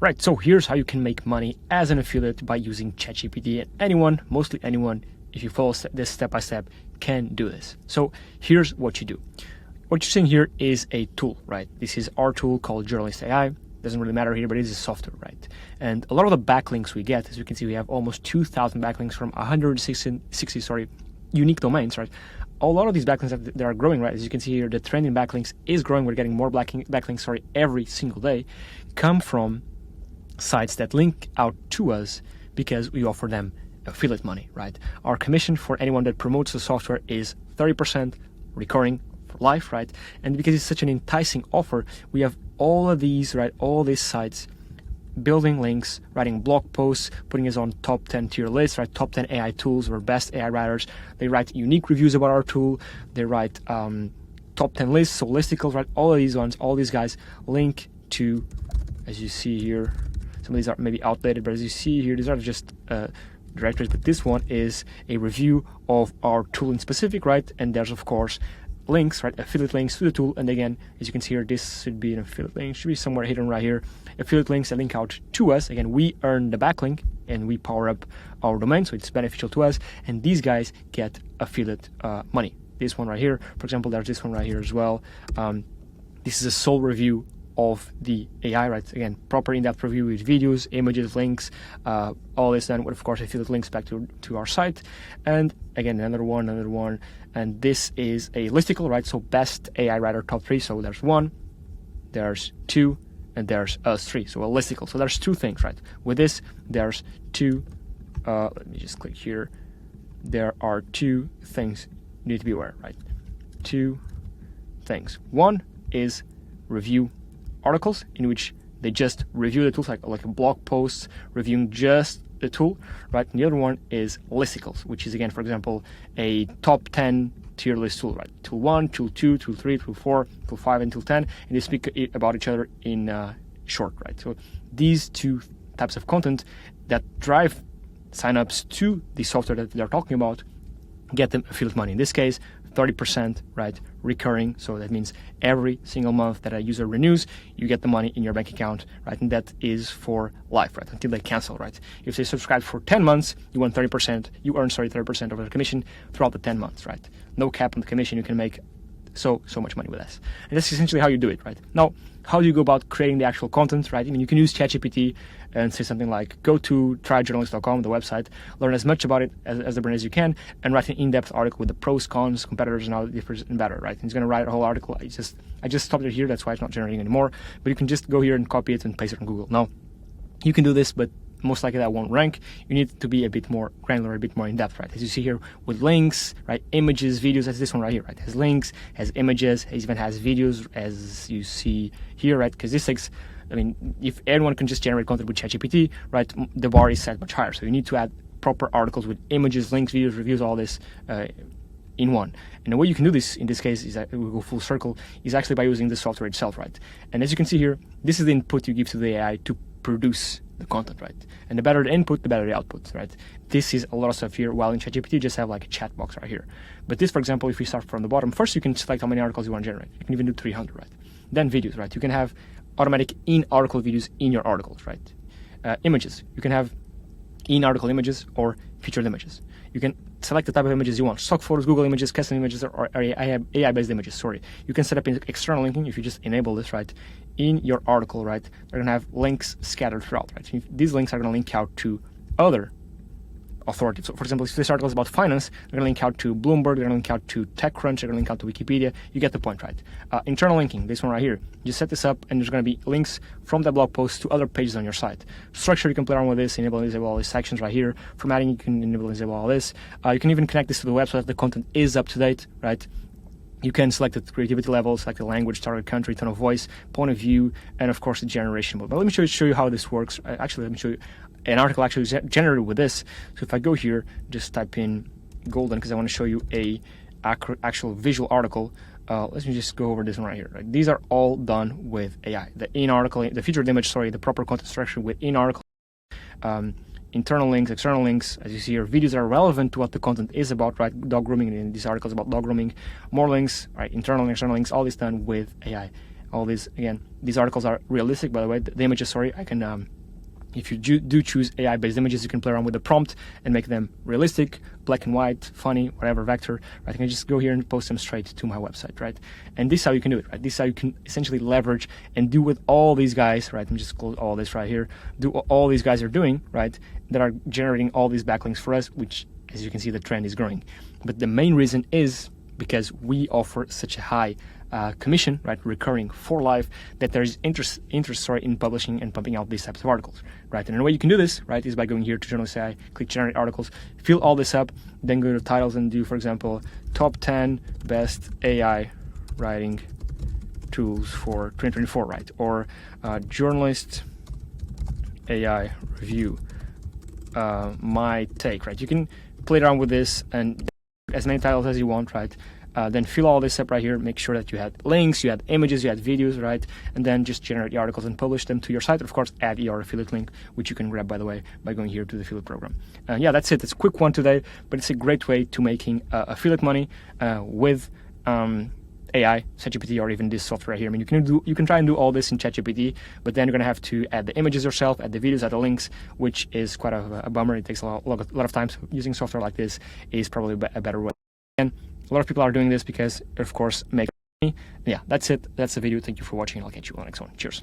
Right, so here's how you can make money as an affiliate by using ChatGPT. And anyone, mostly anyone, if you follow this step by step, can do this. So here's what you do. What you're seeing here is a tool, right? This is our tool called Journalist AI. Doesn't really matter here, but it is a software, right? And a lot of the backlinks we get, as you can see, we have almost 2,000 backlinks from 160 unique domains, right? A lot of these backlinks that are growing, right? As you can see here, the trending backlinks is growing. We're getting more backlinks, every single day, come from sites that link out to us because we offer them affiliate money, right? Our commission for anyone that promotes the software is 30% recurring for life, right? And because it's such an enticing offer, we have all of these, right? All these sites building links, writing blog posts, putting us on top 10 tier lists, right? Top 10 AI tools or best AI writers. They write unique reviews about our tool. They write top 10 lists, so listicles, right? All of these ones, all these guys link to, as you see here, some of these are maybe outdated, but as you see here, these are just directories, but this one is a review of our tool in specific, right? And there's of course links, right? Affiliate links to the tool. And again, as you can see here, this should be an affiliate link, should be somewhere hidden right here. Affiliate links that link out to us. Again, we earn the backlink and we power up our domain, so it's beneficial to us. And these guys get affiliate money. This one right here, for example, there's this one right here as well. This is a sole review of the AI, right? Again, proper in-depth review with videos, images, links, all this done with, of course, affiliate links back to our site. And again, another one, and this is a listicle, right? So best AI writer top 3. So there's 1, there's 2, and there's us 3. So a listicle. So there's 2 things, right? With this, there's 2. Let me just click here. There are 2 things you need to be aware, right? 2 things. One is review articles in which they just review the tools, like a blog post reviewing just the tool, right? And the other one is listicles, which is, again, for example, a top 10 tier list tool, right? Tool 1, tool 2, tool 3, tool 4, tool 5, and tool 10, and they speak about each other in short, right? So these 2 types of content that drive signups to the software that they're talking about get them affiliate money. In this case, 30%, right, recurring. So that means every single month that a user renews, you get the money in your bank account, right? And that is for life, right, until they cancel, right? If they subscribe for 10 months, you earn 30% of their commission throughout the 10 months, right? No cap on the commission. You can make so much money with us. And that's essentially how you do it, right? Now, how do you go about creating the actual content, right? I mean, you can use ChatGPT and say something like, go to tryjournalist.com, the website, learn as much about it as the brand as you can, and write an in-depth article with the pros, cons, competitors, and how it differs and better, right? And he's going to write a whole article. I just stopped it here. That's why it's not generating anymore. But you can just go here and copy it and paste it on Google. Now, you can do this, but most likely that won't rank. You need to be a bit more granular, a bit more in-depth, right? As you see here with links, right? Images, videos, as this one right here, right? Has links, has images, it even has videos, as you see here, right? Because this takes, I mean, if everyone can just generate content with ChatGPT, right, the bar is set much higher. So you need to add proper articles with images, links, videos, reviews, all this in one. And the way you can do this, in this case, is that we go full circle, is actually by using the software itself, right? And as you can see here, this is the input you give to the AI to produce the content, right? And the better the input, the better the output, right? This is a lot of stuff here, while in ChatGPT you just have like a chat box right here. But this, for example, if we start from the bottom, first you can select how many articles you want to generate. You can even do 300, right? Then videos, right? You can have automatic in-article videos in your articles, right? Images, you can have in-article images or featured images. You can select the type of images you want. Stock photos, Google images, custom images, or AI-based images, sorry. You can set up external linking if you just enable this, right? In your article, right? They're gonna have links scattered throughout, right? These links are gonna link out to other authorities. So for example, if this article is about finance, they're gonna link out to Bloomberg, they're gonna link out to TechCrunch, they're gonna link out to Wikipedia. You get the point, right? Internal linking, this one right here. You set this up and there's gonna be links from that blog post to other pages on your site. Structure, you can play around with this, enable and disable all these sections right here. Formatting, you can enable and disable all this. You can even connect this to the web so that the content is up to date, right? You can select the creativity level, select the language, target country, tone of voice, point of view, and of course the generation mode. But let me show you how this works. Actually, let me show you an article actually generated with this. So if I go here, just type in golden because I want to show you a actual visual article. Let me just go over this one right here. Right? These are all done with AI. The in-article, the featured image, sorry, the proper content structure with in-article. Internal links, external links, as you see here, videos that are relevant to what the content is about, right? Dog grooming, in this article is about dog grooming. More links, right? Internal and external links, all this done with AI. all these, again, these articles are realistic, by the way. The images, sorry, I can, if you do choose AI-based images, you can play around with the prompt and make them realistic, black and white, funny, whatever vector, right? I can just go here and post them straight to my website, right? And this is how you can do it, right? This is how you can essentially leverage and do what all these guys, right? Let me just close all this right here. Do what all these guys are doing, right? That are generating all these backlinks for us, which, as you can see, the trend is growing. But the main reason is because we offer such a high commission, right, recurring for life, that there's interest in publishing and pumping out these types of articles, right? And the way you can do this, right, is by going here to Journalist AI, click generate articles, fill all this up, then go to titles and do, for example, top 10 best AI writing tools for 2024, right? Or Journalist AI review, my take, right? You can play around with this and as many titles as you want, right? Then fill all this up right here. Make sure that you had links, you had images, you had videos, right? And then just generate the articles and publish them to your site. Of course, add your affiliate link, which you can grab, by the way, by going here to the affiliate program. Yeah, that's it. It's a quick one today, but it's a great way to making affiliate money with AI, ChatGPT, or even this software here. I mean, you can try and do all this in ChatGPT, but then you're gonna have to add the images yourself, add the videos, add the links, which is quite a bummer. It takes a lot of time. So using software like this is probably a better way. And a lot of people are doing this because, of course, make money. Yeah, that's it. That's the video. Thank you for watching. I'll catch you on the next one. Cheers.